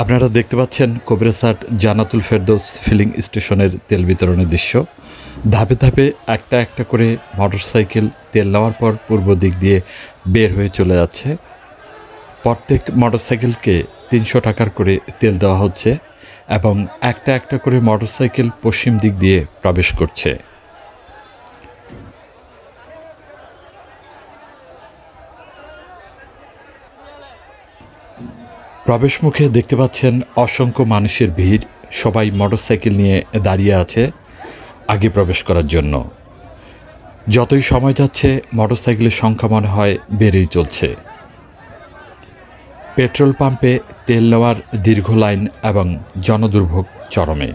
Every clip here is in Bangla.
আপনারা দেখতে পাচ্ছেন কবিরাসাট জান্নাতুল ফেরদৌস ফিলিং স্টেশনের তেল বিতরণের দৃশ্য। ধাপে ধাপে একটা একটা করে মোটরসাইকেল তেল নেওয়ার পর পূর্ব দিক দিয়ে বের হয়ে চলে যাচ্ছে। প্রত্যেক মোটরসাইকেলকে ৩০০ টাকার করে তেল দেওয়া হচ্ছে এবং একটা একটা করে মোটরসাইকেল পশ্চিম দিক দিয়ে প্রবেশ করছে। প্রবেশমুখে দেখতে পাচ্ছেন অসংখ্য মানুষের ভিড়। সবাই মোটরসাইকেল নিয়ে দাঁড়িয়ে আছে আগে প্রবেশ করার জন্য। যতই সময় যাচ্ছে মোটরসাইকেলের সংখ্যা মনে হয় বেড়েই চলছে। পেট্রোল পাম্পে তেল নেওয়ার দীর্ঘ লাইন এবং জনদুর্ভোগ চরমে।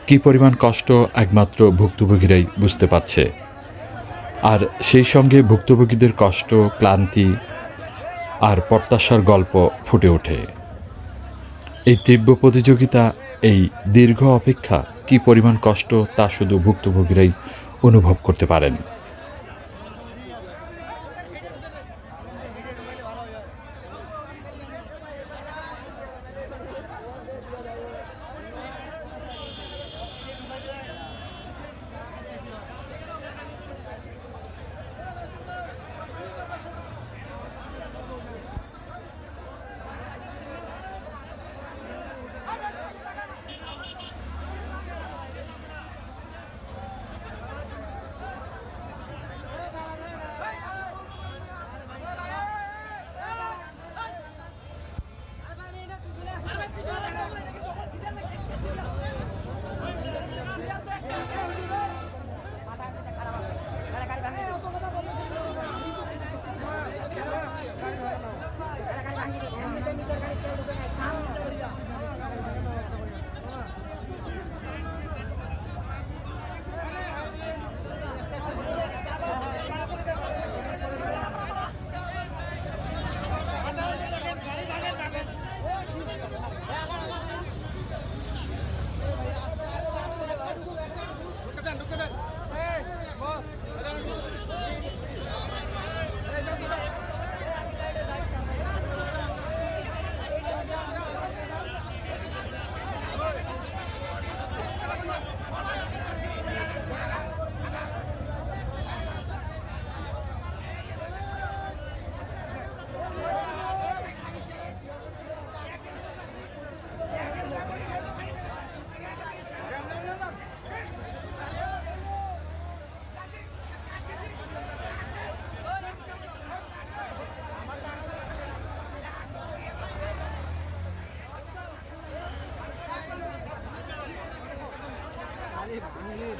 কী পরিমাণ কষ্ট একমাত্র ভুক্তভোগীরাই বুঝতে পারছে। আর সেই সঙ্গে ভুক্তভোগীদের কষ্ট, ক্লান্তি আর প্রত্যাশার গল্প ফুটে ওঠে। এই তীব্র প্রতিযোগিতা, এই দীর্ঘ অপেক্ষা কী পরিমাণ কষ্ট তা শুধু ভুক্তভোগীরাই অনুভব করতে পারেন।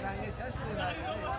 ভাঙলে শেষ করে